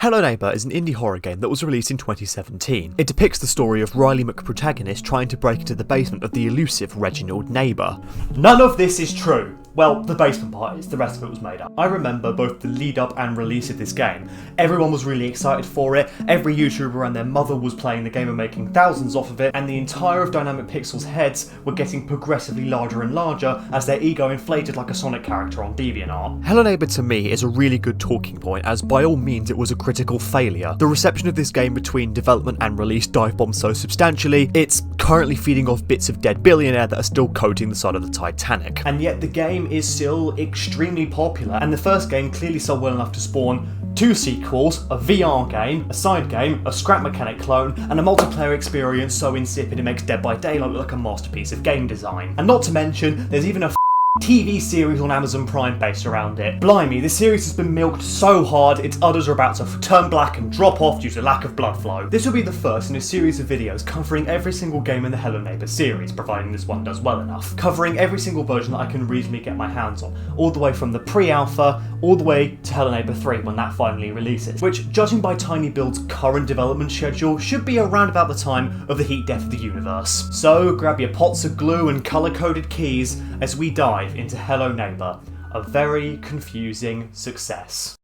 Hello Neighbour is an indie horror game that was released in 2017. It depicts the story of Riley McProtagonist trying to break into the basement of the elusive Reginald Neighbour. None of this is true. Well, the basement part is, the rest of it was made up. I remember both the lead up and release of this game. Everyone was really excited for it, every YouTuber and their mother was playing the game and making thousands off of it, and the entire of Dynamic Pixel's heads were getting progressively larger and larger as their ego inflated like a Sonic character on DeviantArt. Hello Neighbour to me is a really good talking point, as by all means it was a critical failure. The reception of this game between development and release dive-bombed so substantially, it's currently feeding off bits of Dead Billionaire that are still coating the side of the Titanic. And yet the game is still extremely popular, and the first game clearly sold well enough to spawn 2 sequels, a VR game, a side game, a scrap mechanic clone, and a multiplayer experience so insipid it makes Dead by Daylight look like a masterpiece of game design. And not to mention, there's even a TV series on Amazon Prime based around it. Blimey, this series has been milked so hard its udders are about to turn black and drop off due to lack of blood flow. This will be the first in a series of videos covering every single game in the Hello Neighbour series, providing this one does well enough. Covering every single version that I can reasonably get my hands on, all the way from the pre-alpha, all the way to Hello Neighbour 3 when that finally releases, which, judging by Tiny Build's current development schedule, should be around about the time of the heat death of the universe. So grab your pots of glue and colour-coded keys as we dive into Hello Neighbour, a very confusing success.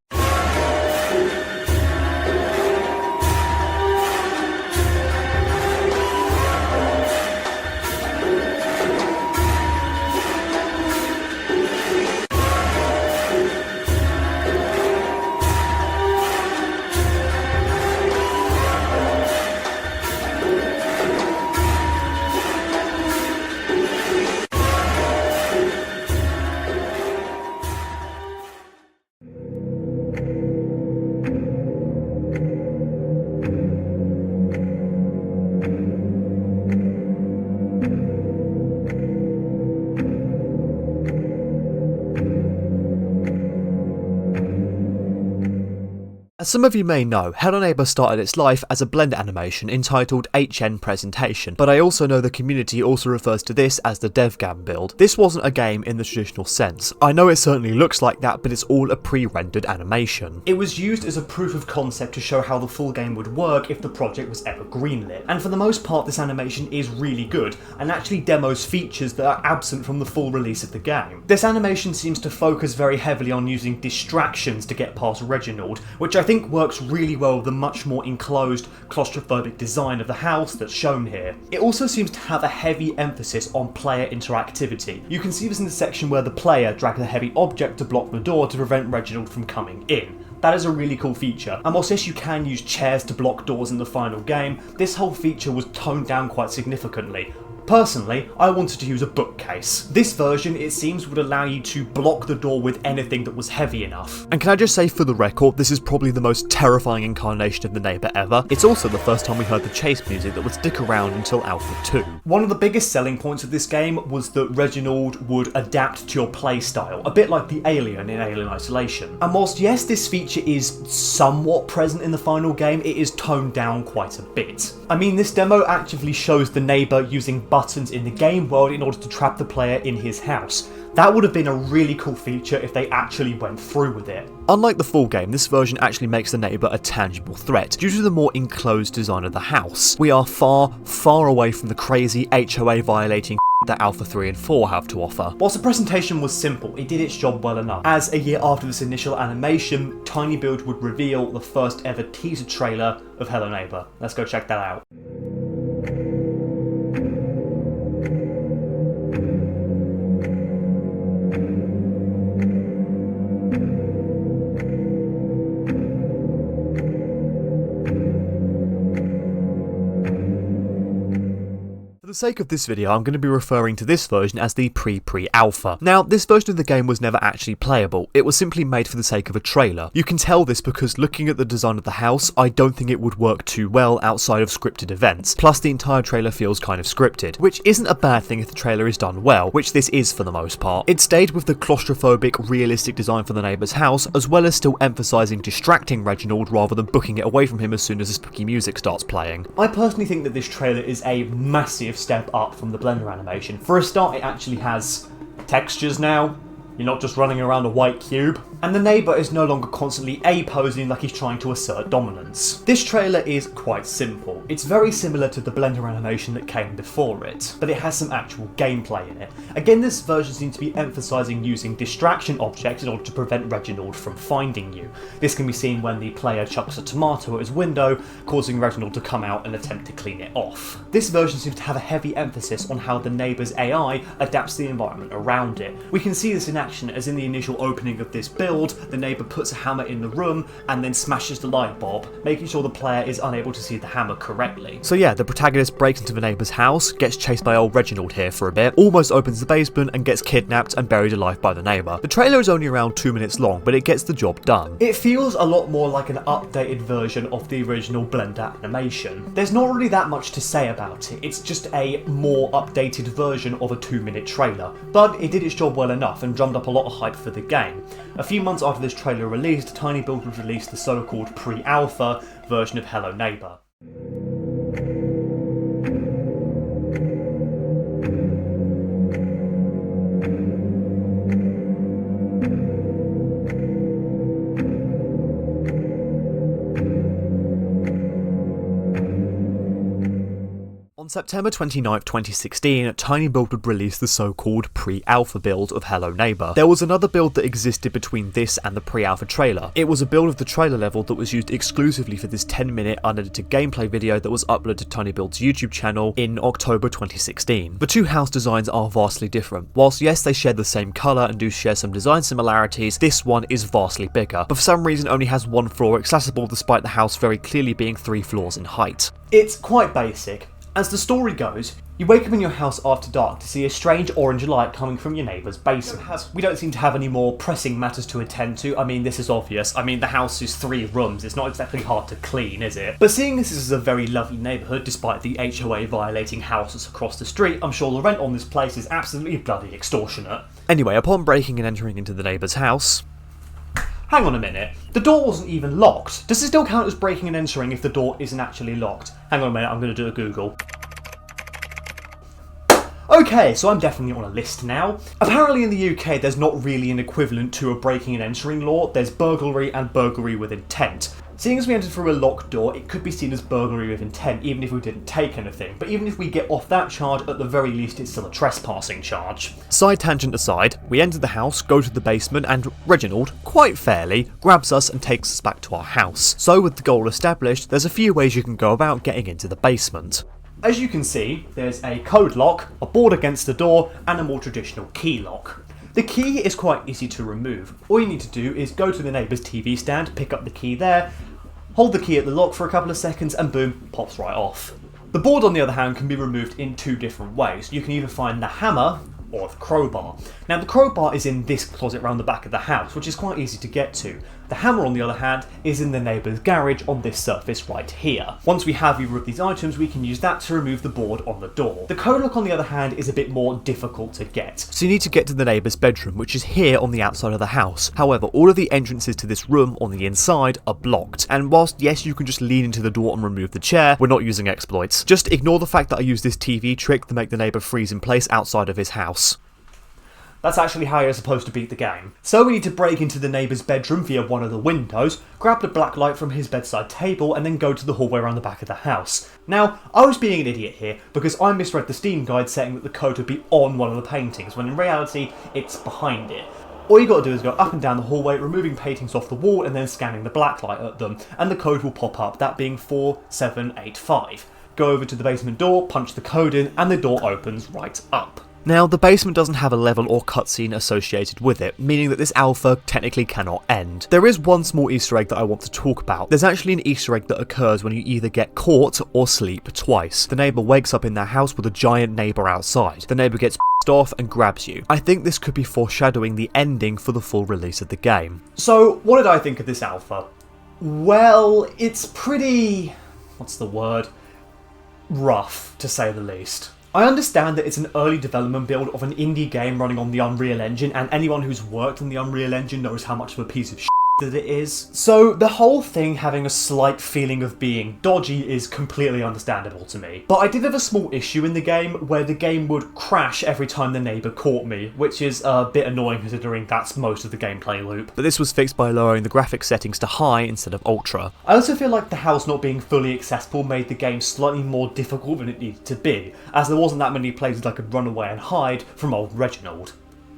As some of you may know, Hello Neighbour started its life as a Blender animation entitled HN Presentation, but I also know the community also refers to this as the DevGamm build. This wasn't a game in the traditional sense. I know it certainly looks like that, but it's all a pre-rendered animation. It was used as a proof of concept to show how the full game would work if the project was ever greenlit. And for the most part, this animation is really good, and actually demos features that are absent from the full release of the game. This animation seems to focus very heavily on using distractions to get past Reginald, which I think works really well with the much more enclosed, claustrophobic design of the house that's shown here. It also seems to have a heavy emphasis on player interactivity. You can see this in the section where the player drags a heavy object to block the door to prevent Reginald from coming in. That is a really cool feature, and whilst yes you can use chairs to block doors in the final game, this whole feature was toned down quite significantly. Personally, I wanted to use a bookcase. This version, it seems, would allow you to block the door with anything that was heavy enough. And can I just say for the record, this is probably the most terrifying incarnation of the Neighbour ever. It's also the first time we heard the chase music that would stick around until Alpha 2. One of the biggest selling points of this game was that Reginald would adapt to your playstyle, a bit like the alien in Alien Isolation. And whilst yes, this feature is somewhat present in the final game, it is toned down quite a bit. I mean, this demo actively shows the Neighbour using buttons in the game world in order to trap the player in his house. That would have been a really cool feature if they actually went through with it. Unlike the full game, this version actually makes the Neighbour a tangible threat, due to the more enclosed design of the house. We are far, far away from the crazy HOA violating that Alpha 3 and 4 have to offer. Whilst the presentation was simple, it did its job well enough, as a year after this initial animation, Tiny Build would reveal the first ever teaser trailer of Hello Neighbour. Let's go check that out. For the sake of this video, I'm going to be referring to this version as the pre-alpha. Now, this version of the game was never actually playable, it was simply made for the sake of a trailer. You can tell this because looking at the design of the house, I don't think it would work too well outside of scripted events, plus the entire trailer feels kind of scripted, which isn't a bad thing if the trailer is done well, which this is for the most part. It stayed with the claustrophobic, realistic design for the Neighbour's house, as well as still emphasising distracting Reginald rather than booking it away from him as soon as the spooky music starts playing. I personally think that this trailer is a massive step up from the Blender animation. For a start, it actually has textures now. You're not just running around a white cube. and the neighbour is no longer constantly posing like he's trying to assert dominance. This trailer is quite simple. It's very similar to the Blender animation that came before it, but it has some actual gameplay in it. Again, this version seems to be emphasising using distraction objects in order to prevent Reginald from finding you. This can be seen when the player chucks a tomato at his window, causing Reginald to come out and attempt to clean it off. This version seems to have a heavy emphasis on how the neighbour's AI adapts to the environment around it. We can see this in action as in the initial opening of this build, the neighbour puts a hammer in the room and then smashes the light bulb, making sure the player is unable to see the hammer correctly. So yeah, the protagonist breaks into the neighbour's house, gets chased by old Reginald here for a bit, almost opens the basement and gets kidnapped and buried alive by the neighbour. The trailer is only around 2 minutes long, but it gets the job done. It feels a lot more like an updated version of the original Blender animation. There's not really that much to say about it, it's just a more updated version of a 2-minute trailer, but it did its job well enough and drummed up a lot of hype for the game. A few months after this trailer released, tinyBuild would release the so-called pre-alpha version of Hello Neighbour. On September 29th, 2016, tinyBuild would release the so-called pre-alpha build of Hello Neighbour. There was another build that existed between this and the pre-alpha trailer. It was a build of the trailer level that was used exclusively for this 10-minute unedited gameplay video that was uploaded to tinyBuild's YouTube channel in October 2016. The two house designs are vastly different. Whilst yes, they share the same colour and do share some design similarities, this one is vastly bigger, but for some reason only has one floor accessible despite the house very clearly being 3 floors in height. It's quite basic. As the story goes, you wake up in your house after dark to see a strange orange light coming from your neighbour's basement. We don't seem to have any more pressing matters to attend to. I mean, this is obvious. I mean, the house is 3 rooms. It's not exactly hard to clean, is it? But seeing this is a very lovely neighbourhood, despite the HOA violating houses across the street, I'm sure the rent on this place is absolutely bloody extortionate. Anyway, upon breaking and entering into the neighbour's house... Hang on a minute, the door wasn't even locked. Does it still count as breaking and entering if the door isn't actually locked? Hang on a minute, I'm going to do a Google. Okay, so I'm definitely on a list now. Apparently in the UK there's not really an equivalent to a breaking and entering law. There's burglary and burglary with intent. Seeing as we entered through a locked door, it could be seen as burglary with intent, even if we didn't take anything. But even if we get off that charge, at the very least it's still a trespassing charge. Side tangent aside, we enter the house, go to the basement, and Reginald, quite fairly, grabs us and takes us back to our house. So with the goal established, there's a few ways you can go about getting into the basement. As you can see, there's a code lock, a board against the door, and a more traditional key lock. The key is quite easy to remove. All you need to do is go to the neighbour's TV stand, pick up the key there, hold the key at the lock for a couple of seconds, and boom, pops right off. The board, on the other hand, can be removed in 2 different ways. You can either find the hammer or the crowbar. Now, the crowbar is in this closet around the back of the house, which is quite easy to get to. The hammer, on the other hand, is in the neighbour's garage on this surface right here. Once we have either of these items, we can use that to remove the board on the door. The code lock, on the other hand, is a bit more difficult to get. So you need to get to the neighbour's bedroom, which is here on the outside of the house. However, all of the entrances to this room on the inside are blocked. And whilst, yes, you can just lean into the door and remove the chair, we're not using exploits. Just ignore the fact that I use this TV trick to make the neighbour freeze in place outside of his house. That's actually how you're supposed to beat the game. So we need to break into the neighbour's bedroom via one of the windows, grab the black light from his bedside table, and then go to the hallway around the back of the house. Now, I was being an idiot here because I misread the Steam guide saying that the code would be on one of the paintings, when in reality, it's behind it. All you got to do is go up and down the hallway, removing paintings off the wall and then scanning the black light at them, and the code will pop up, that being 4785. Go over to the basement door, punch the code in, and the door opens right up. Now, the basement doesn't have a level or cutscene associated with it, meaning that this alpha technically cannot end. There is one small Easter egg that I want to talk about. There's actually an Easter egg that occurs when you either get caught or sleep twice. The neighbour wakes up in their house with a giant neighbour outside. The neighbour gets pissed off and grabs you. I think this could be foreshadowing the ending for the full release of the game. So, what did I think of this alpha? Well, it's pretty... what's the word? Rough, to say the least. I understand that it's an early development build of an indie game running on the Unreal Engine, and anyone who's worked on the Unreal Engine knows how much of a piece of shit that it is. So the whole thing having a slight feeling of being dodgy is completely understandable to me. But I did have a small issue in the game where the game would crash every time the neighbour caught me, which is a bit annoying considering that's most of the gameplay loop. But this was fixed by lowering the graphics settings to high instead of ultra. I also feel like the house not being fully accessible made the game slightly more difficult than it needed to be, as there wasn't that many places I could run away and hide from old Reginald.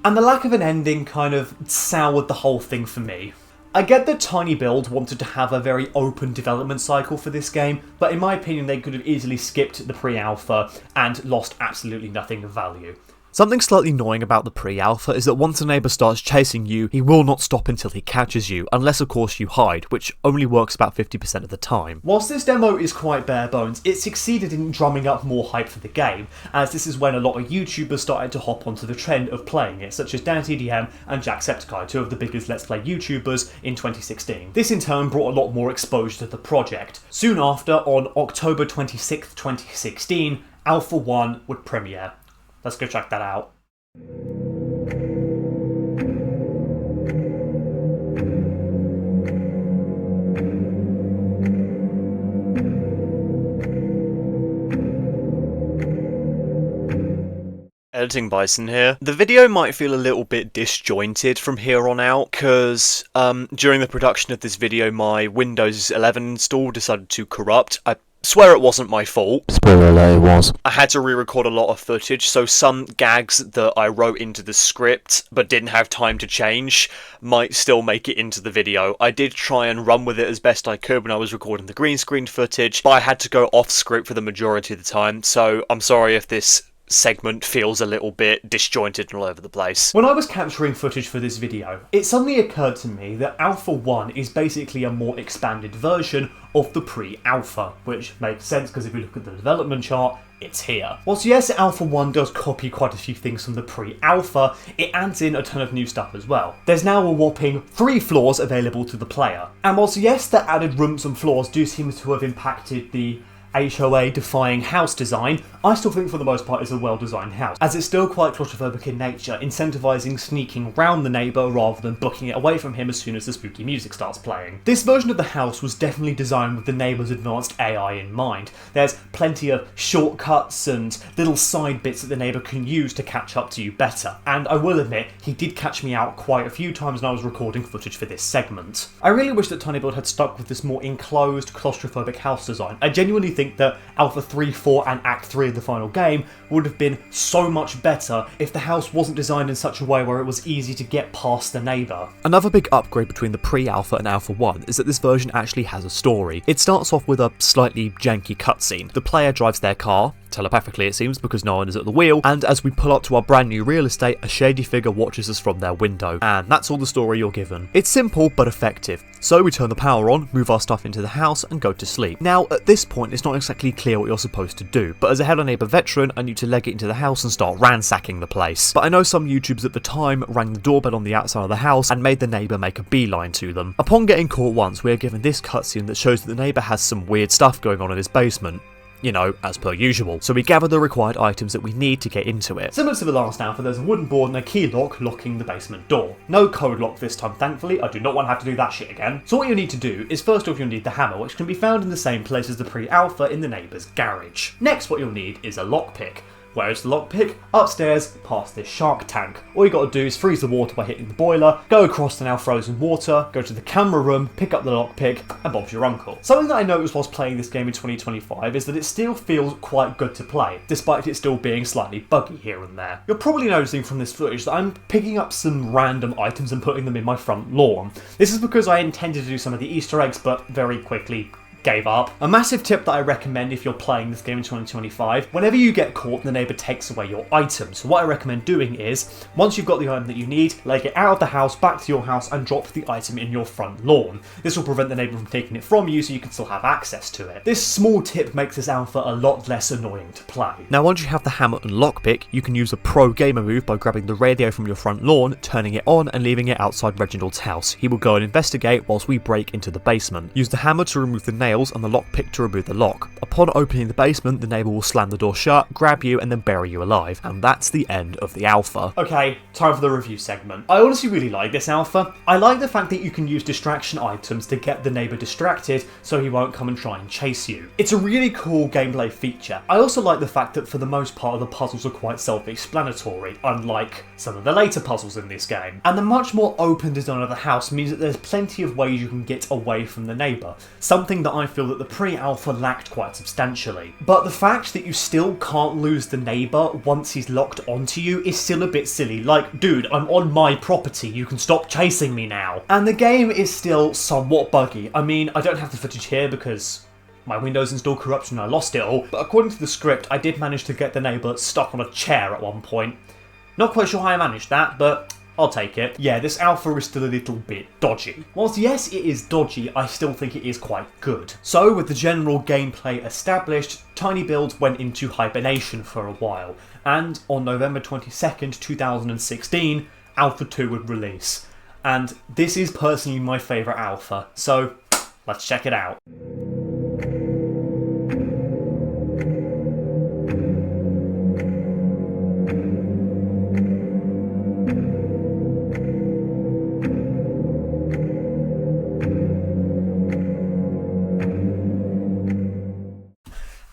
And the lack of an ending kind of soured the whole thing for me. I get that Tiny Build wanted to have a very open development cycle for this game, but in my opinion they could have easily skipped the pre-alpha and lost absolutely nothing of value. Something slightly annoying about the pre-alpha is that once a neighbour starts chasing you, he will not stop until he catches you, unless of course you hide, which only works about 50% of the time. Whilst this demo is quite bare bones, it succeeded in drumming up more hype for the game, as this is when a lot of YouTubers started to hop onto the trend of playing it, such as DanTDM and Jacksepticeye, two of the biggest Let's Play YouTubers in 2016. This in turn brought a lot more exposure to the project. Soon after, on October 26th, 2016, Alpha 1 would premiere. Let's go check that out. Editing Bison here. The video might feel a little bit disjointed from here on out, because during the production of this video my Windows 11 install decided to corrupt. I swear it wasn't my fault. Spoiler alert, it was. I had to re-record a lot of footage, so some gags that I wrote into the script but didn't have time to change might still make it into the video. I did try and run with it as best I could when I was recording the green screen footage, but I had to go off script for the majority of the time, so I'm sorry if this segment feels a little bit disjointed and all over the place. When I was capturing footage for this video, it suddenly occurred to me that Alpha 1 is basically a more expanded version of the pre-alpha, which makes sense because if you look at the development chart, it's here. Whilst yes, Alpha 1 does copy quite a few things from the pre-alpha, it adds in a ton of new stuff as well. There's now a whopping 3 floors available to the player. And whilst yes, the added rooms and floors do seem to have impacted the HOA-defying house design, I still think for the most part it's a well-designed house, as it's still quite claustrophobic in nature, incentivising sneaking round the neighbour rather than booking it away from him as soon as the spooky music starts playing. This version of the house was definitely designed with the neighbour's advanced AI in mind. There's plenty of shortcuts and little side bits that the neighbour can use to catch up to you better, and I will admit, he did catch me out quite a few times when I was recording footage for this segment. I really wish that Tiny Build had stuck with this more enclosed, claustrophobic house design. I genuinely think that Alpha 3, 4 and Act 3 of the final game would have been so much better if the house wasn't designed in such a way where it was easy to get past the neighbour. Another big upgrade between the pre-alpha and Alpha 1 is that this version actually has a story. It starts off with a slightly janky cutscene. The player drives their car, telepathically it seems because no one is at the wheel, and as we pull up to our brand new real estate, a shady figure watches us from their window, and that's all the story you're given. It's simple but effective. So we turn the power on, move our stuff into the house and go to sleep. Now at this point it's not exactly clear what you're supposed to do, but as a Hello Neighbour veteran I knew to leg it into the house and start ransacking the place. But I know some YouTubers at the time rang the doorbell on the outside of the house and made the neighbour make a beeline to them. Upon getting caught once, we are given this cutscene that shows that the neighbour has some weird stuff going on in his basement. You know, as per usual. So we gather the required items that we need to get into it. Similar to the last Alpha, there's a wooden board and a key lock locking the basement door. No code lock this time, thankfully. I do not want to have to do that shit again. So what you need to do is first off you'll need the hammer, which can be found in the same place as the pre-alpha in the neighbour's garage. Next what you'll need is a lockpick. Where is the lockpick? Upstairs, past this shark tank. All you gotta do is freeze the water by hitting the boiler, go across the now frozen water, go to the camera room, pick up the lockpick, and Bob's your uncle. Something that I noticed whilst playing this game in 2025 is that it still feels quite good to play, despite it still being slightly buggy here and there. You're probably noticing from this footage that I'm picking up some random items and putting them in my front lawn. This is because I intended to do some of the Easter eggs, but very quickly gave up. A massive tip that I recommend if you're playing this game in 2025, whenever you get caught, the neighbour takes away your item. So what I recommend doing is, once you've got the item that you need, leg it out of the house, back to your house, and drop the item in your front lawn. This will prevent the neighbour from taking it from you so you can still have access to it. This small tip makes this alpha a lot less annoying to play. Now once you have the hammer and lockpick, you can use a pro gamer move by grabbing the radio from your front lawn, turning it on and leaving it outside Reginald's house. He will go and investigate whilst we break into the basement. Use the hammer to remove the nails and the lockpick to remove the lock. Upon opening the basement, the neighbour will slam the door shut, grab you, and then bury you alive. And that's the end of the alpha. Okay, time for the review segment. I honestly really like this alpha. I like the fact that you can use distraction items to get the neighbour distracted so he won't come and try and chase you. It's a really cool gameplay feature. I also like the fact that for the most part the puzzles are quite self-explanatory, unlike some of the later puzzles in this game. And the much more open design of the house means that there's plenty of ways you can get away from the neighbour, something that I feel that the pre-alpha lacked quite substantially. But the fact that you still can't lose the neighbour once he's locked onto you is still a bit silly. Like, dude, I'm on my property, you can stop chasing me now. And the game is still somewhat buggy. I mean, I don't have the footage here because my Windows installed corruption and I lost it all, but according to the script, I did manage to get the neighbour stuck on a chair at one point. Not quite sure how I managed that, but I'll take it. Yeah, this alpha is still a little bit dodgy. Whilst yes, it is dodgy, I still think it is quite good. So with the general gameplay established, tinyBuild went into hibernation for a while, and on November 22nd, 2016, Alpha 2 would release. And this is personally my favourite alpha, so let's check it out.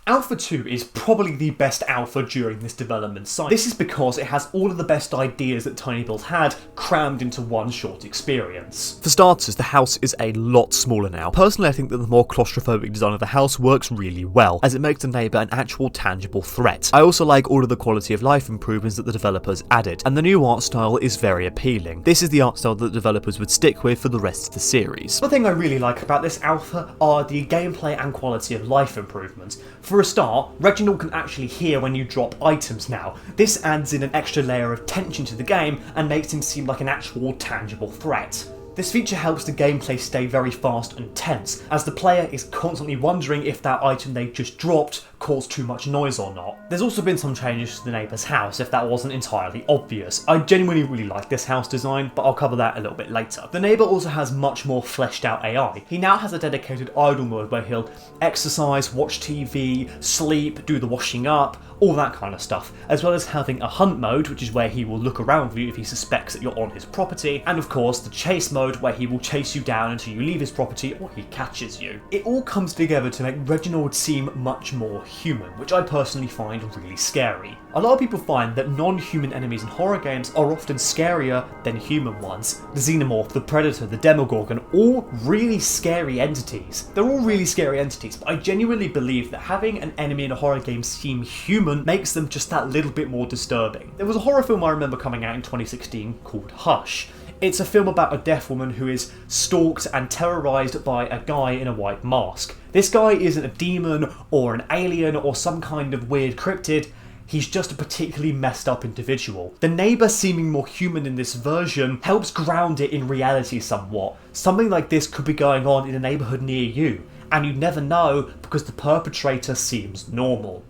Alpha 2 is probably the best alpha during this development cycle. This is because it has all of the best ideas that tinyBuild had crammed into one short experience. For starters, the house is a lot smaller now. Personally, I think that the more claustrophobic design of the house works really well, as it makes the neighbour an actual tangible threat. I also like all of the quality of life improvements that the developers added, and the new art style is very appealing. This is the art style that the developers would stick with for the rest of the series. One thing I really like about this alpha are the gameplay and quality of life improvements. For a start, Reginald can actually hear when you drop items now. This adds in an extra layer of tension to the game and makes him seem like an actual tangible threat. This feature helps the gameplay stay very fast and tense, as the player is constantly wondering if that item they just dropped caused too much noise or not. There's also been some changes to the neighbour's house, if that wasn't entirely obvious. I genuinely really like this house design, but I'll cover that a little bit later. The neighbour also has much more fleshed out AI. He now has a dedicated idle mode where he'll exercise, watch TV, sleep, do the washing up, all that kind of stuff, as well as having a hunt mode, which is where he will look around for you if he suspects that you're on his property, and of course the chase mode where he will chase you down until you leave his property or he catches you. It all comes together to make Reginald seem much more human, which I personally find really scary. A lot of people find that non-human enemies in horror games are often scarier than human ones. The Xenomorph, the Predator, the Demogorgon, all really scary entities. They're all really scary entities, but I genuinely believe that having an enemy in a horror game seem human makes them just that little bit more disturbing. There was a horror film I remember coming out in 2016 called Hush. It's a film about a deaf woman who is stalked and terrorised by a guy in a white mask. This guy isn't a demon or an alien or some kind of weird cryptid. He's just a particularly messed up individual. The neighbour seeming more human in this version helps ground it in reality somewhat. Something like this could be going on in a neighbourhood near you, and you'd never know because the perpetrator seems normal.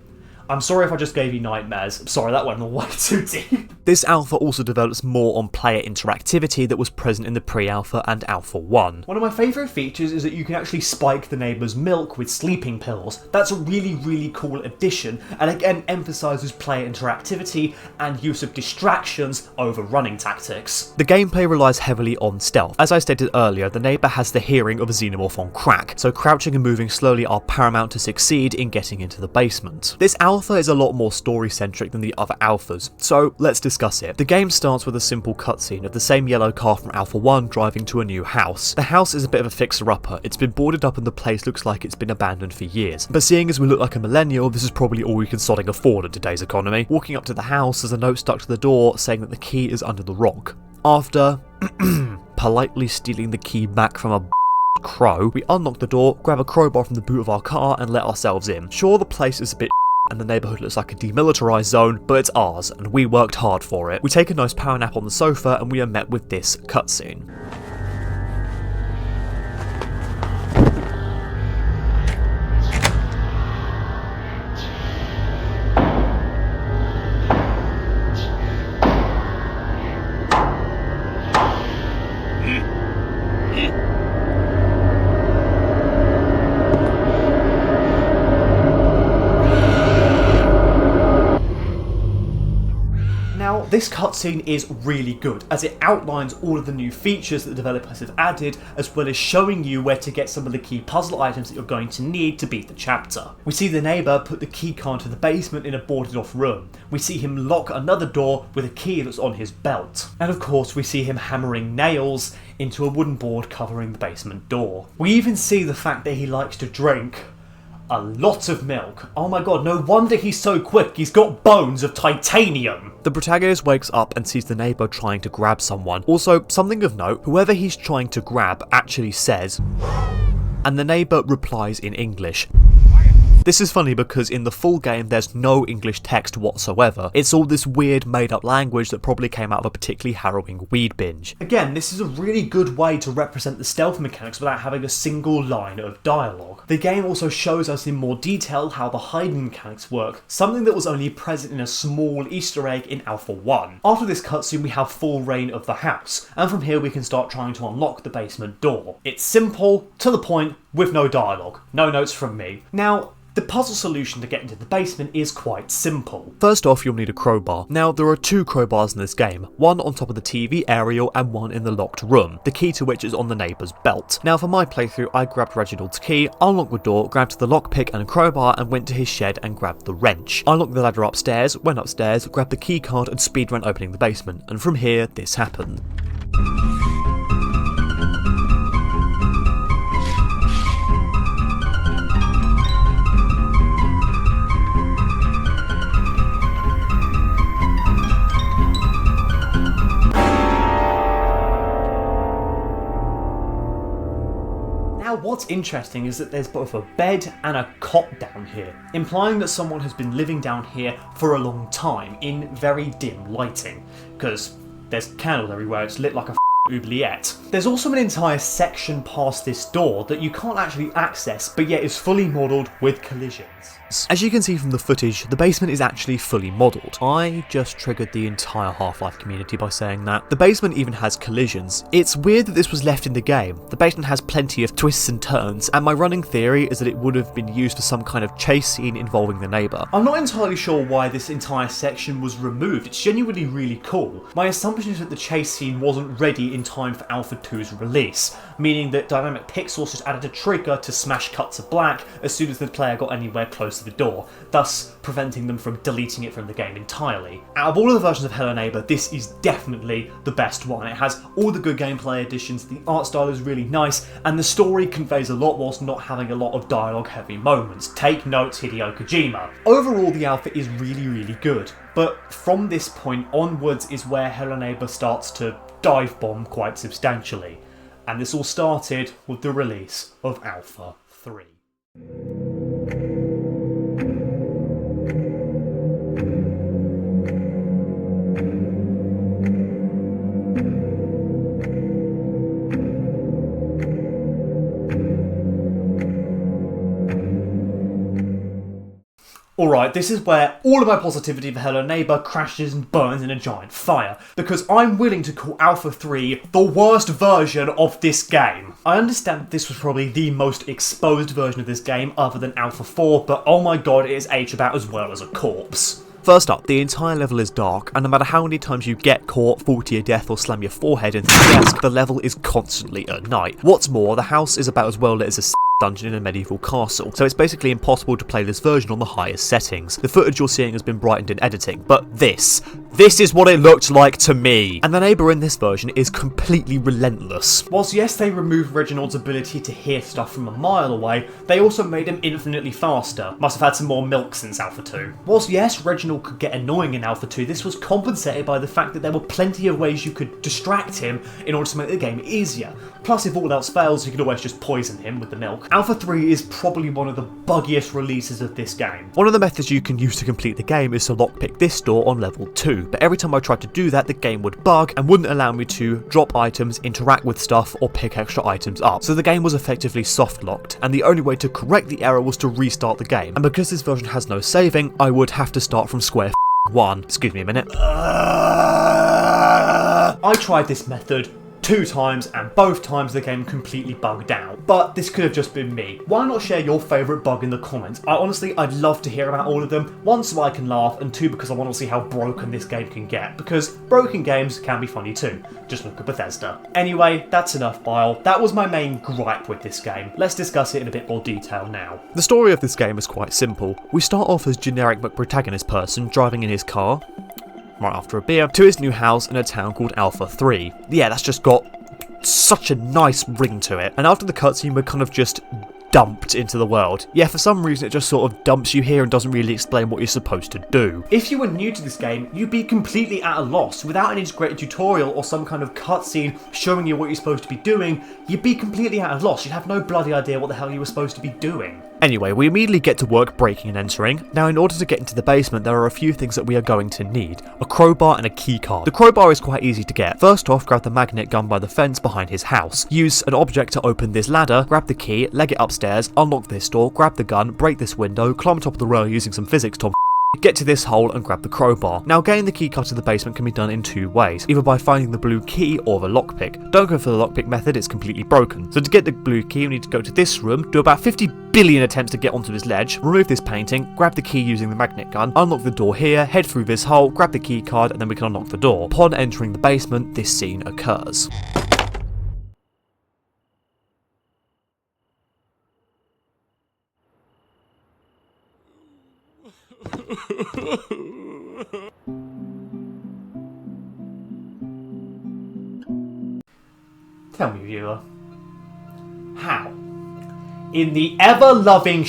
I'm sorry if I just gave you nightmares. I'm sorry, that went way too deep. This alpha also develops more on player interactivity that was present in the pre-alpha and alpha 1. One of my favourite features is that you can actually spike the neighbour's milk with sleeping pills. That's a really cool addition, and again emphasises player interactivity and use of distractions over running tactics. The gameplay relies heavily on stealth. As I stated earlier, the neighbour has the hearing of a xenomorph on crack, so crouching and moving slowly are paramount to succeed in getting into the basement. This alpha is a lot more story-centric than the other alphas, so let's discuss it. The game starts with a simple cutscene of the same yellow car from Alpha 1 driving to a new house. The house is a bit of a fixer-upper. It's been boarded up and the place looks like it's been abandoned for years. But seeing as we look like a millennial, this is probably all we can sodding afford in today's economy. Walking up to the house, there's a note stuck to the door saying that the key is under the rock. After politely stealing the key back from a crow, we unlock the door, grab a crowbar from the boot of our car and let ourselves in. Sure, the place is a bit and the neighbourhood looks like a demilitarised zone, but it's ours, and we worked hard for it. We take a nice power nap on the sofa, and we are met with this cutscene. Now, this cutscene is really good, as it outlines all of the new features that the developers have added, as well as showing you where to get some of the key puzzle items that you're going to need to beat the chapter. We see the neighbour put the keycard to the basement in a boarded off room. We see him lock another door with a key that's on his belt. And of course we see him hammering nails into a wooden board covering the basement door. We even see the fact that he likes to drink a lot of milk. Oh my god, no wonder he's so quick, he's got bones of titanium! The protagonist wakes up and sees the neighbour trying to grab someone. Also, something of note, whoever he's trying to grab actually says, and the neighbour replies in English. This is funny because in the full game there's no English text whatsoever. It's all this weird made up language that probably came out of a particularly harrowing weed binge. Again, this is a really good way to represent the stealth mechanics without having a single line of dialogue. The game also shows us in more detail how the hiding mechanics work, something that was only present in a small Easter egg in Alpha 1. After this cutscene we have full reign of the house, and from here we can start trying to unlock the basement door. It's simple, to the point, with no dialogue. No notes from me. Now, the puzzle solution to get into the basement is quite simple. First off, you'll need a crowbar. Now, there are two crowbars in this game, one on top of the TV aerial and one in the locked room, the key to which is on the neighbour's belt. Now, for my playthrough, I grabbed Reginald's key, unlocked the door, grabbed the lockpick and a crowbar and went to his shed and grabbed the wrench. I unlocked the ladder upstairs, went upstairs, grabbed the key card and speedrun opening the basement, and from here, this happened. Now what's interesting is that there's both a bed and a cot down here, implying that someone has been living down here for a long time in very dim lighting, because there's candles everywhere, it's lit like a oubliette. There's also an entire section past this door that you can't actually access, but yet is fully modelled with collisions. As you can see from the footage, the basement is actually fully modelled. I just triggered the entire Half-Life community by saying that. The basement even has collisions. It's weird that this was left in the game. The basement has plenty of twists and turns, and my running theory is that it would have been used for some kind of chase scene involving the neighbour. I'm not entirely sure why this entire section was removed. It's genuinely really cool. My assumption is that the chase scene wasn't ready in time for Alpha 2's release, meaning that Dynamic Pixels just added a trigger to smash cut to black as soon as the player got anywhere close to the door, thus preventing them from deleting it from the game entirely. Out of all of the versions of Hello Neighbour, this is definitely the best one. It has all the good gameplay additions, the art style is really nice, and the story conveys a lot whilst not having a lot of dialogue heavy moments. Take notes, Hideo Kojima. Overall, the alpha is really good, but from this point onwards is where Hello Neighbour starts to dive bomb quite substantially, and this all started with the release of Alpha 3. Alright, this is where all of my positivity for Hello Neighbour crashes and burns in a giant fire, because I'm willing to call Alpha 3 the worst version of this game. I understand that this was probably the most exposed version of this game other than Alpha 4, but oh my god, it is aged about as well as a corpse. First up, the entire level is dark, and no matter how many times you get caught, fall to your death or slam your forehead into the desk, the level is constantly at night. What's more, the house is about as well lit as a dungeon in a medieval castle, so it's basically impossible to play this version on the highest settings. The footage you're seeing has been brightened in editing, but this is what it looked like to me. And the neighbour in this version is completely relentless. Whilst yes, they removed Reginald's ability to hear stuff from a mile away, they also made him infinitely faster. Must have had some more milk since Alpha 2. Whilst yes, Reginald could get annoying in Alpha 2, this was compensated by the fact that there were plenty of ways you could distract him in order to make the game easier. Plus, if all else fails, you could always just poison him with the milk. Alpha 3 is probably one of the buggiest releases of this game. One of the methods you can use to complete the game is to lockpick this door on level 2, but every time I tried to do that, the game would bug and wouldn't allow me to drop items, interact with stuff, or pick extra items up. So the game was effectively soft-locked, and the only way to correct the error was to restart the game. And because this version has no saving, I would have to start from square one. Excuse me a minute. I tried this method 2 times, and both times the game completely bugged out. But this could have just been me. Why not share your favourite bug in the comments? I'd love to hear about all of them. 1, so I can laugh, and 2, because I want to see how broken this game can get, because broken games can be funny too. Just look at Bethesda. Anyway, that's enough bile. That was my main gripe with this game. Let's discuss it in a bit more detail now. The story of this game is quite simple. We start off as generic protagonist person driving in his car, right after a beer, to his new house in a town called Alpha 3. Yeah, that's just got such a nice ring to it. And after the cutscene, we're kind of just dumped into the world. Yeah, for some reason it just sort of dumps you here and doesn't really explain what you're supposed to do. If you were new to this game, you'd be completely at a loss. Without an integrated tutorial or some kind of cutscene showing you what you're supposed to be doing, you'd be completely at a loss. You'd have no bloody idea what the hell you were supposed to be doing. Anyway, we immediately get to work breaking and entering. Now, in order to get into the basement, there are a few things that we are going to need. A crowbar and a key card. The crowbar is quite easy to get. First off, grab the magnet gun by the fence behind his house. Use an object to open this ladder, grab the key, leg it upstairs, unlock this door, grab the gun, break this window, climb on top of the rail using some physics tom, get to this hole and grab the crowbar. Now, getting the key card to the basement can be done in 2 ways, either by finding the blue key or the lockpick. Don't go for the lockpick method, it's completely broken. So to get the blue key, we need to go to this room, do about 50 billion attempts to get onto this ledge, remove this painting, grab the key using the magnet gun, unlock the door here, head through this hole, grab the key card, and then we can unlock the door. Upon entering the basement, this scene occurs. Tell me, viewer, how in the ever-loving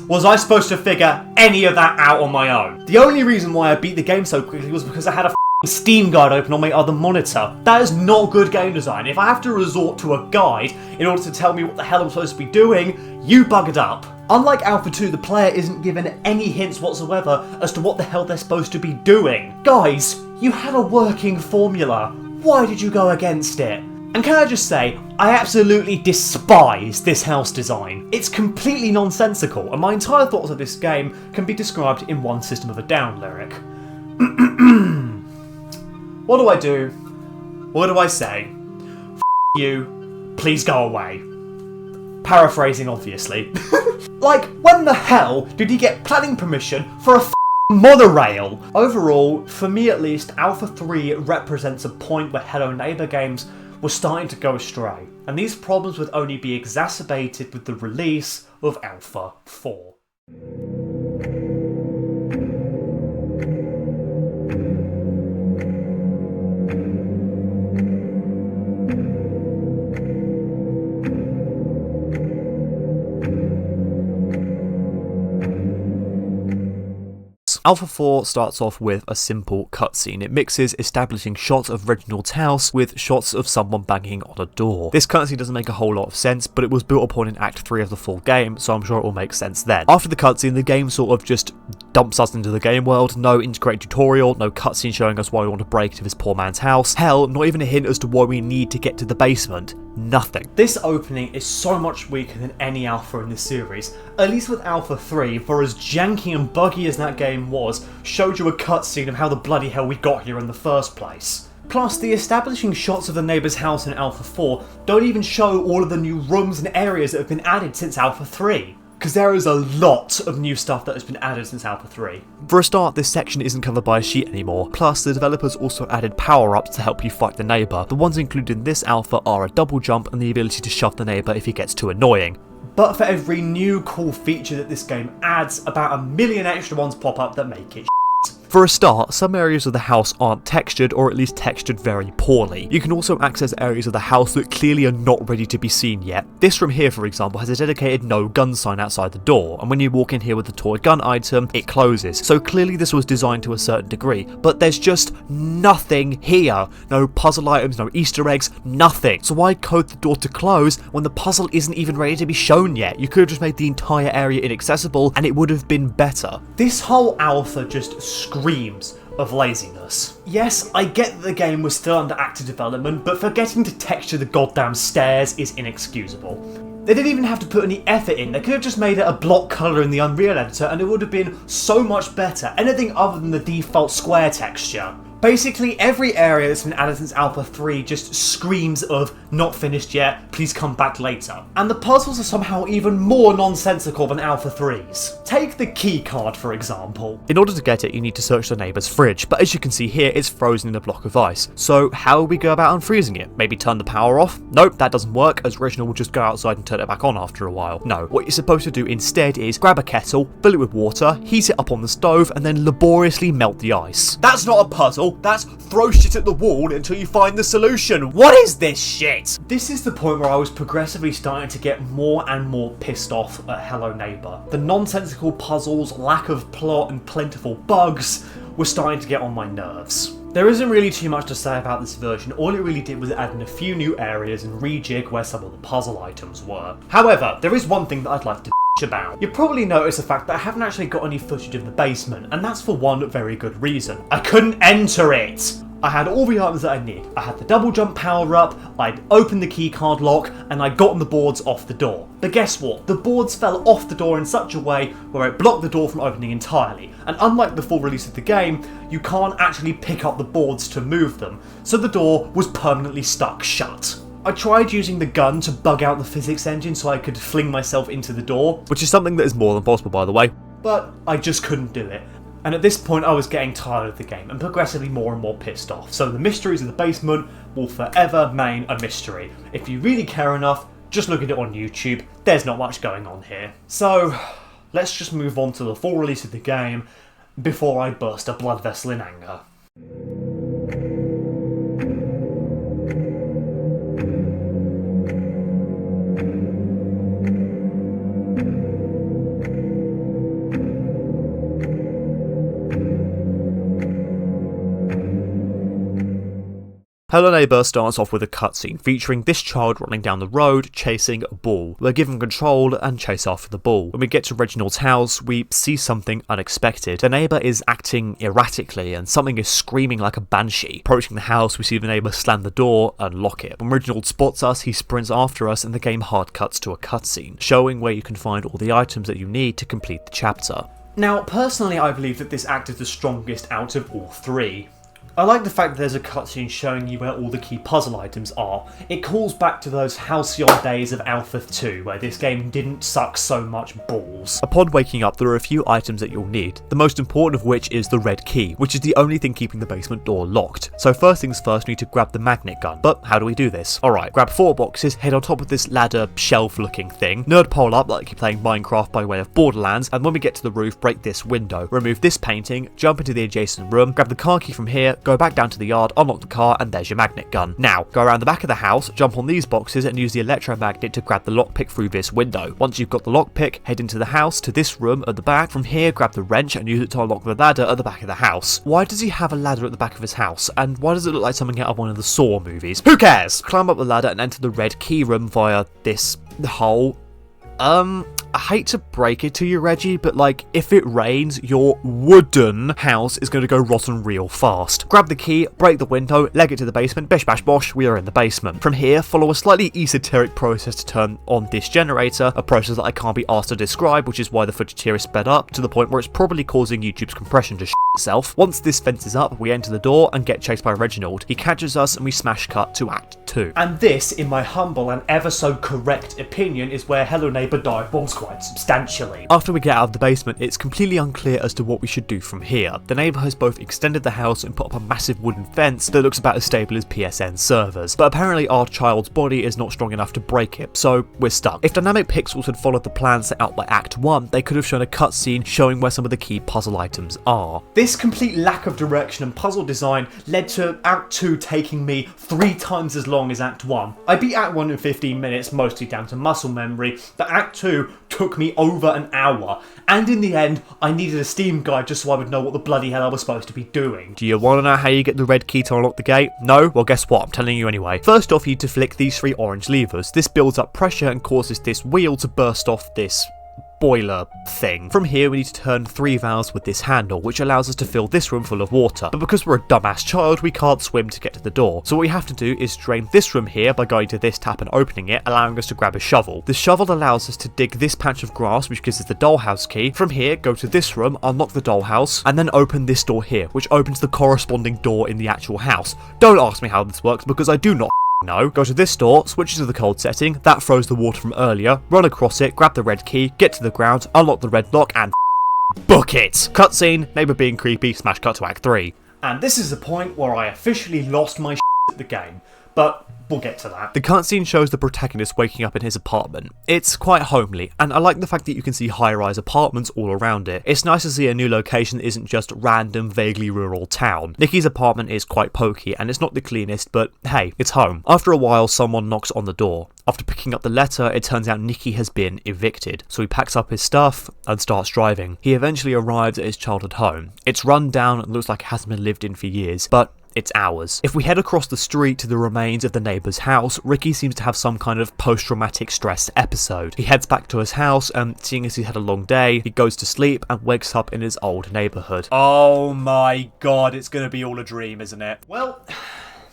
was I supposed to figure any of that out on my own? The only reason why I beat the game so quickly was because I had a Steam guide open on my other monitor. That is not good game design. If I have to resort to a guide in order to tell me what the hell I'm supposed to be doing, you buggered up. Unlike Alpha 2, the player isn't given any hints whatsoever as to what the hell they're supposed to be doing. Guys, you had a working formula. Why did you go against it? And can I just say, I absolutely despise this house design. It's completely nonsensical, and my entire thoughts of this game can be described in one System of a Down lyric. What do I do? What do I say? F you, please go away. Paraphrasing, obviously. Like, when the hell did he get planning permission for a monorail? Overall, for me at least, Alpha 3 represents a point where Hello Neighbor games were starting to go astray, and these problems would only be exacerbated with the release of Alpha 4. Alpha 4 starts off with a simple cutscene. It mixes establishing shots of Reginald's house with shots of someone banging on a door. This cutscene doesn't make a whole lot of sense, but it was built upon in Act 3 of the full game, so I'm sure it will make sense then. After the cutscene, the game sort of just dumps us into the game world. No integrated tutorial, no cutscene showing us why we want to break into this poor man's house. Hell, not even a hint as to why we need to get to the basement. Nothing. This opening is so much weaker than any alpha in this series, at least with Alpha 3, for as janky and buggy as that game was, showed you a cutscene of how the bloody hell we got here in the first place. Plus, the establishing shots of the neighbour's house in Alpha 4 don't even show all of the new rooms and areas that have been added since Alpha 3. Because there is a lot of new stuff that has been added since Alpha 3. For a start, this section isn't covered by a sheet anymore. Plus, the developers also added power-ups to help you fight the neighbour. The ones included in this alpha are a double jump and the ability to shove the neighbour if he gets too annoying. But for every new cool feature that this game adds, about a million extra ones pop up that make it For a start, some areas of the house aren't textured, or at least textured very poorly. You can also access areas of the house that clearly are not ready to be seen yet. This room here, for example, has a dedicated no gun sign outside the door, and when you walk in here with the toy gun item, it closes. So clearly this was designed to a certain degree, but there's just nothing here. No puzzle items, no Easter eggs, nothing. So why code the door to close when the puzzle isn't even ready to be shown yet? You could have just made the entire area inaccessible and it would have been better. This whole alpha just screams of laziness. Yes, I get that the game was still under active development, but forgetting to texture the goddamn stairs is inexcusable. They didn't even have to put any effort in. They could have just made it a block colour in the Unreal editor and it would have been so much better. Anything other than the default square texture. Basically, every area that's been added since Alpha 3 just screams of not finished yet, please come back later. And the puzzles are somehow even more nonsensical than Alpha 3's. Take the key card, for example. In order to get it, you need to search the neighbour's fridge, but as you can see here, it's frozen in a block of ice. So how would we go about unfreezing it? Maybe turn the power off? Nope, that doesn't work, as Reginald will just go outside and turn it back on after a while. No, what you're supposed to do instead is grab a kettle, fill it with water, heat it up on the stove, and then laboriously melt the ice. That's not a puzzle, that's throw shit at the wall until you find the solution. What is this shit? This is the point where I was progressively starting to get more and more pissed off at Hello Neighbour. The nonsensical puzzles, lack of plot, and plentiful bugs were starting to get on my nerves. There isn't really too much to say about this version. All it really did was add in a few new areas and rejig where some of the puzzle items were. However, there is one thing that I'd like to about. You'll probably notice the fact that I haven't actually got any footage of the basement, and that's for one very good reason. I couldn't enter it! I had all the items that I need. I had the double jump power up, I'd opened the keycard lock, and I'd gotten the boards off the door. But guess what? The boards fell off the door in such a way where it blocked the door from opening entirely. And unlike the full release of the game, you can't actually pick up the boards to move them. So the door was permanently stuck shut. I tried using the gun to bug out the physics engine so I could fling myself into the door, which is something that is more than possible, by the way, but I just couldn't do it. And at this point I was getting tired of the game and progressively more and more pissed off, so the mysteries of the basement will forever remain a mystery. If you really care enough, just look at it on YouTube, there's not much going on here. So, let's just move on to the full release of the game before I burst a blood vessel in anger. Hello Neighbour starts off with a cutscene featuring this child running down the road chasing a ball. We're given control and chase after the ball. When we get to Reginald's house, we see something unexpected. The neighbour is acting erratically and something is screaming like a banshee. Approaching the house, we see the neighbour slam the door and lock it. When Reginald spots us, he sprints after us and the game hard cuts to a cutscene, showing where you can find all the items that you need to complete the chapter. Now, personally I believe that this act is the strongest out of all three. I like the fact that there's a cutscene showing you where all the key puzzle items are. It calls back to those halcyon days of Alpha 2, where this game didn't suck so much balls. Upon waking up, there are a few items that you'll need, the most important of which is the red key, which is the only thing keeping the basement door locked. So first things first, we need to grab the magnet gun. But how do we do this? Alright, grab 4 boxes, head on top of this ladder shelf looking thing, nerd pole up like you're playing Minecraft by way of Borderlands, and when we get to the roof, break this window, remove this painting, jump into the adjacent room, grab the car key from here, go back down to the yard, unlock the car, and there's your magnet gun. Now, go around the back of the house, jump on these boxes, and use the electromagnet to grab the lockpick through this window. Once you've got the lockpick, head into the house to this room at the back. From here, grab the wrench and use it to unlock the ladder at the back of the house. Why does he have a ladder at the back of his house? And why does it look like something out of one of the Saw movies? Who cares? Climb up the ladder and enter the red key room via this hole. I hate to break it to you, Reggie, but like, if it rains, your wooden house is going to go rotten real fast. Grab the key, break the window, leg it to the basement, bish bash bosh, we are in the basement. From here, follow a slightly esoteric process to turn on this generator, a process that I can't be asked to describe, which is why the footage here is sped up, to the point where it's probably causing YouTube's compression to itself. Once this fence is up, we enter the door and get chased by Reginald. He catches us and we smash cut to Act 2. And this, in my humble and ever so correct opinion, is where Hello Neighbour dive bombs quite substantially. After we get out of the basement, it's completely unclear as to what we should do from here. The neighbour has both extended the house and put up a massive wooden fence that looks about as stable as PSN servers, but apparently our child's body is not strong enough to break it, so we're stuck. If Dynamic Pixels had followed the plan set out by Act 1, they could have shown a cutscene showing where some of the key puzzle items are. This complete lack of direction and puzzle design led to Act 2 taking me 3 times as long as Act 1. I beat Act 1 in 15 minutes, mostly down to muscle memory, but Act 2 took me over an hour, and in the end, I needed a Steam guide just so I would know what the bloody hell I was supposed to be doing. Do you want to know how you get the red key to unlock the gate? No? Well, guess what? I'm telling you anyway. First off, you need to flick these 3 orange levers. This builds up pressure and causes this wheel to burst off this boiler thing. From here we need to turn 3 valves with this handle, which allows us to fill this room full of water, but because we're a dumbass child we can't swim to get to the door. So what we have to do is drain this room here by going to this tap and opening it, allowing us to grab a shovel. The shovel allows us to dig this patch of grass, which gives us the dollhouse key. From here, go to this room, unlock the dollhouse, and then open this door here, which opens the corresponding door in the actual house. Don't ask me how this works because I do not know. Go to this door, switch it to the cold setting, that froze the water from earlier, run across it, grab the red key, get to the ground, unlock the red lock, and book it! Cutscene, neighbour being creepy, smash cut to Act 3. And this is the point where I officially lost my at the game, but we'll get to that. The cutscene shows the protagonist waking up in his apartment. It's quite homely, and I like the fact that you can see high-rise apartments all around it. It's nice to see a new location that isn't just random, vaguely rural town. Nikki's apartment is quite pokey, and it's not the cleanest, but hey, it's home. After a while, someone knocks on the door. After picking up the letter, it turns out Nicky has been evicted, so he packs up his stuff and starts driving. He eventually arrives at his childhood home. It's run down and looks like it hasn't been lived in for years, but it's ours. If we head across the street to the remains of the neighbour's house, Ricky seems to have some kind of post-traumatic stress episode. He heads back to his house and, seeing as he's had a long day, he goes to sleep and wakes up in his old neighbourhood. Oh my god, it's gonna be all a dream, isn't it? Well,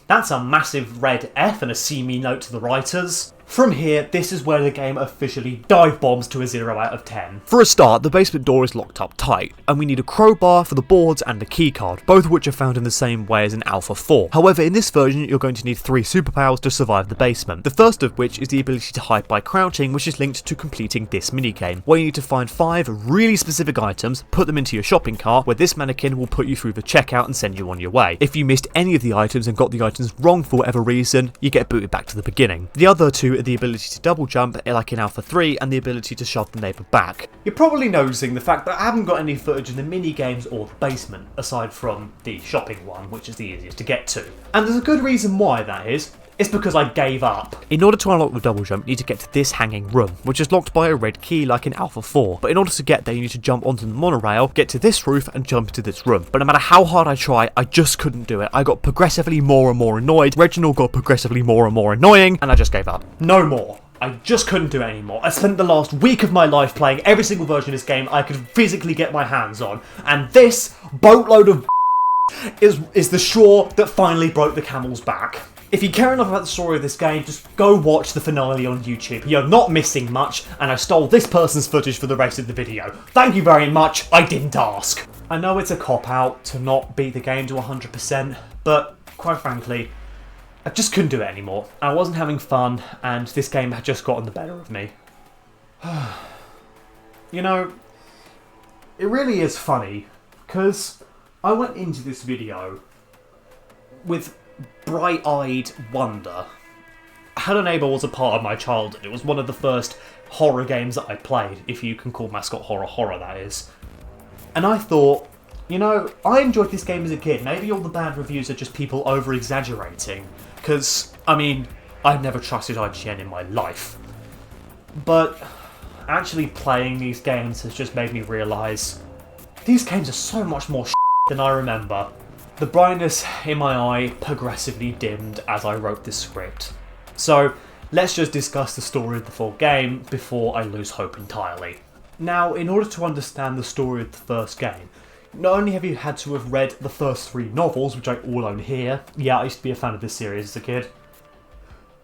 that's a massive red F and a see me note to the writers. From here, this is where the game officially dive bombs to a 0 out of 10. For a start, the basement door is locked up tight, and we need a crowbar for the boards and a keycard, both of which are found in the same way as in Alpha 4. However, in this version, you're going to need 3 superpowers to survive the basement. The first of which is the ability to hide by crouching, which is linked to completing this minigame, where you need to find 5 really specific items, put them into your shopping cart, where this mannequin will put you through the checkout and send you on your way. If you missed any of the items and got the items wrong for whatever reason, you get booted back to the beginning. The other 2 are the ability to double jump, like in Alpha 3, and the ability to shove the neighbour back. You're probably noticing the fact that I haven't got any footage in the mini games or the basement, aside from the shopping one, which is the easiest to get to. And there's a good reason why that is. It's because I gave up. In order to unlock the double jump, you need to get to this hanging room, which is locked by a red key like in Alpha 4. But in order to get there, you need to jump onto the monorail, get to this roof, and jump into this room. But no matter how hard I try, I just couldn't do it. I got progressively more and more annoyed, Reginald got progressively more and more annoying, and I just gave up. No more. I just couldn't do it anymore. I spent the last week of my life playing every single version of this game I could physically get my hands on, and this boatload of is the straw that finally broke the camel's back. If you care enough about the story of this game, just go watch the finale on YouTube. You're not missing much, and I stole this person's footage for the rest of the video. Thank you very much, I didn't ask. I know it's a cop-out to not beat the game to 100%, but quite frankly, I just couldn't do it anymore. I wasn't having fun, and this game had just gotten the better of me. You know, it really is funny, because I went into this video with bright-eyed wonder. Hello Neighbour was a part of my childhood. It was one of the first horror games that I played, if you can call Mascot horror, that is. And I thought, you know, I enjoyed this game as a kid. Maybe all the bad reviews are just people over-exaggerating. Because, I mean, I've never trusted IGN in my life. But actually playing these games has just made me realise these games are so much more than I remember. The brightness in my eye progressively dimmed as I wrote this script. So, let's just discuss the story of the full game before I lose hope entirely. Now, in order to understand the story of the first game, not only have you had to have read the first 3 novels, which I all own here. Yeah, I used to be a fan of this series as a kid.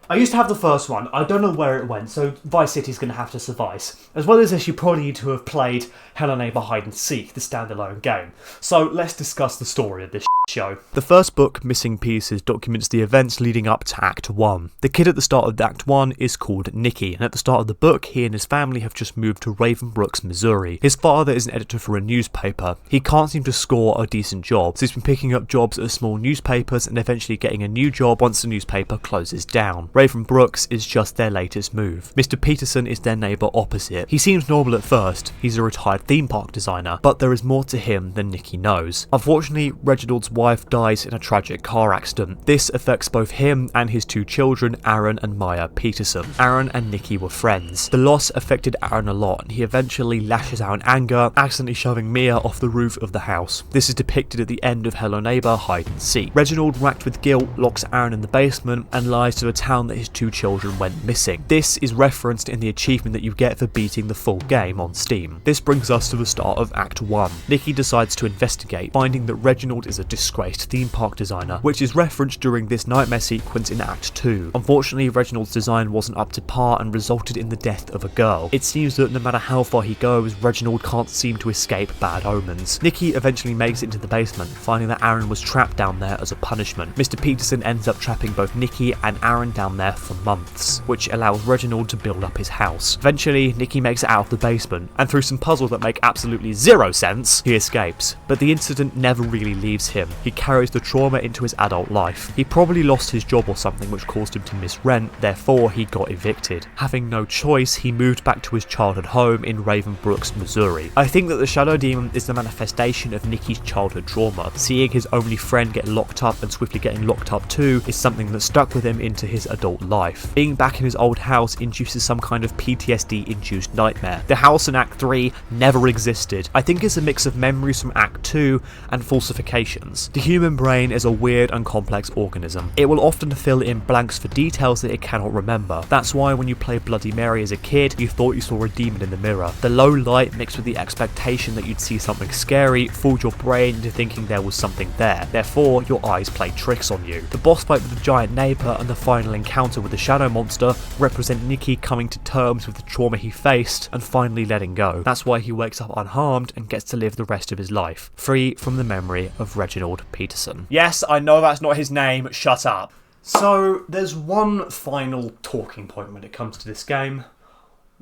I used to have the first one. I don't know where it went, so Vice City's going to have to suffice. As well as this, you probably need to have played Hello Neighbour Hide and Seek, the standalone game. So let's discuss the story of this show. The first book, Missing Pieces, documents the events leading up to Act 1. The kid at the start of Act 1 is called Nicky, and at the start of the book, he and his family have just moved to Raven Brooks, Missouri. His father is an editor for a newspaper. He can't seem to score a decent job, so he's been picking up jobs at small newspapers and eventually getting a new job once the newspaper closes down. Raven Brooks is just their latest move. Mr Peterson is their neighbour opposite. He seems normal at first. He's a retired theme park designer, but there is more to him than Nicky knows. Unfortunately, Reginald's wife dies in a tragic car accident. This affects both him and his two children, Aaron and Maya Peterson. Aaron and Nikki were friends. The loss affected Aaron a lot, and he eventually lashes out in anger, accidentally shoving Mia off the roof of the house. This is depicted at the end of Hello Neighbor Hide and Seek. Reginald, racked with guilt, locks Aaron in the basement and lies to the town that his two children went missing. This is referenced in the achievement that you get for beating the full game on Steam. This brings us to the start of Act 1. Nikki decides to investigate, finding that Reginald is a disgraced theme park designer, which is referenced during this nightmare sequence in Act 2. Unfortunately, Reginald's design wasn't up to par and resulted in the death of a girl. It seems that no matter how far he goes, Reginald can't seem to escape bad omens. Nikki eventually makes it into the basement, finding that Aaron was trapped down there as a punishment. Mr Peterson ends up trapping both Nikki and Aaron down there for months, which allows Reginald to build up his house. Eventually, Nikki makes it out of the basement, and through some puzzles that make absolutely zero sense, he escapes. But the incident never really leaves him. He carries the trauma into his adult life. He probably lost his job or something which caused him to miss rent, therefore he got evicted. Having no choice, he moved back to his childhood home in Raven Brooks, Missouri. I think that the Shadow Demon is the manifestation of Nikki's childhood trauma. Seeing his only friend get locked up and swiftly getting locked up too is something that stuck with him into his adult life. Being back in his old house induces some kind of PTSD-induced nightmare. The house in Act 3 never existed. I think it's a mix of memories from Act 2 and falsifications. The human brain is a weird and complex organism. It will often fill in blanks for details that it cannot remember. That's why when you play Bloody Mary as a kid, you thought you saw a demon in the mirror. The low light mixed with the expectation that you'd see something scary fooled your brain into thinking there was something there. Therefore, your eyes played tricks on you. The boss fight with the giant neighbour and the final encounter with the shadow monster represent Nikki coming to terms with the trauma he faced and finally letting go. That's why he wakes up unharmed and gets to live the rest of his life, free from the memory of Reginald Peterson. Yes, I know that's not his name, shut up. So, there's one final talking point when it comes to this game.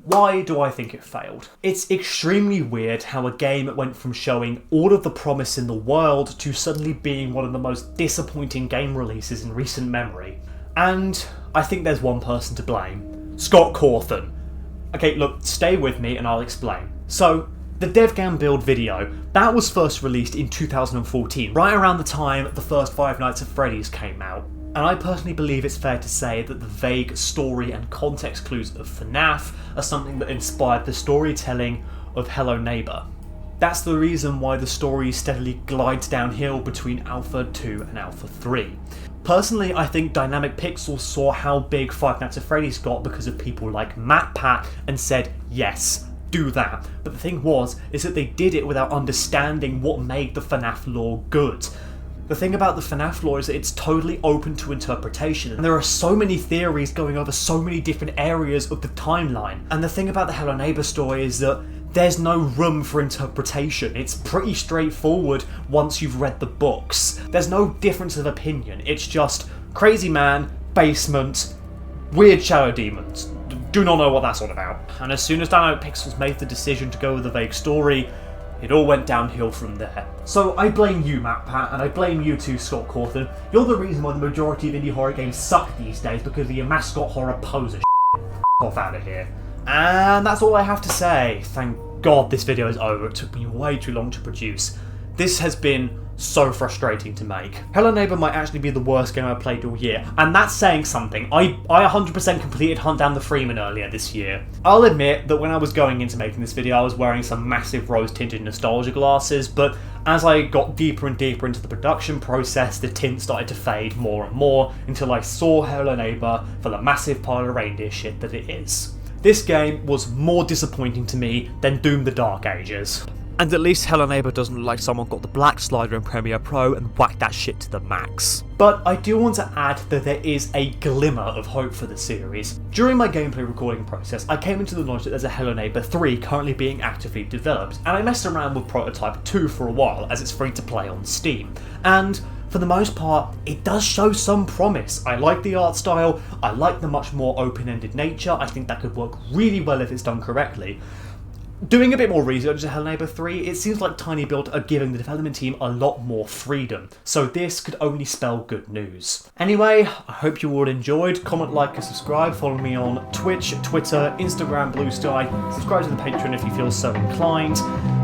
Why do I think it failed? It's extremely weird how a game went from showing all of the promise in the world to suddenly being one of the most disappointing game releases in recent memory. And I think there's one person to blame. Scott Cawthon. Okay, look, stay with me and I'll explain. So, the DevGamm build video, that was first released in 2014, right around the time the first Five Nights at Freddy's came out. And I personally believe it's fair to say that the vague story and context clues of FNAF are something that inspired the storytelling of Hello Neighbor. That's the reason why the story steadily glides downhill between Alpha 2 and Alpha 3. Personally, I think Dynamic Pixels saw how big Five Nights at Freddy's got because of people like MatPat and said, yes, do that. But the thing is that they did it without understanding what made the FNAF lore good. The thing about the FNAF lore is that it's totally open to interpretation, and there are so many theories going over so many different areas of the timeline. And the thing about the Hello Neighbor story is that there's no room for interpretation. It's pretty straightforward once you've read the books. There's no difference of opinion. It's just crazy man, basement, weird shadow demons. Do not know what that's all about. And as soon as Dynamic Pixels made the decision to go with a vague story, it all went downhill from there. So I blame you, MatPat, and I blame you too, Scott Cawthon. You're the reason why the majority of indie horror games suck these days, because of your mascot horror poser off out of here. And that's all I have to say. Thank God this video is over. It took me way too long to produce. This has been so frustrating to make. Hello Neighbor might actually be the worst game I've played all year, and that's saying something. I 100% completed Hunt Down the Freeman earlier this year. I'll admit that when I was going into making this video I was wearing some massive rose-tinted nostalgia glasses, but as I got deeper and deeper into the production process, the tint started to fade more and more until I saw Hello Neighbor for the massive pile of reindeer shit that it is. This game was more disappointing to me than Doom the Dark Ages. And at least Hello Neighbor doesn't look like someone got the black slider in Premiere Pro and whacked that shit to the max. But I do want to add that there is a glimmer of hope for the series. During my gameplay recording process, I came into the knowledge that there's a Hello Neighbor 3 currently being actively developed, and I messed around with Prototype 2 for a while as it's free to play on Steam. And for the most part, it does show some promise. I like the art style, I like the much more open-ended nature, I think that could work really well if it's done correctly. Doing a bit more research into Hello Neighbor 3, it seems like Tiny Build are giving the development team a lot more freedom, so this could only spell good news. Anyway, I hope you all enjoyed. Comment, like, and subscribe. Follow me on Twitch, Twitter, Instagram, Blue Sky. Subscribe to the Patreon if you feel so inclined,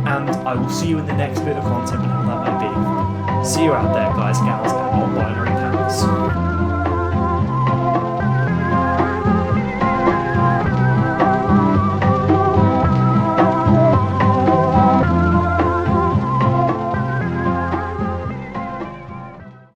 and I will see you in the next bit of content, whenever that may be. See you out there, guys, gals, and non-binary pals.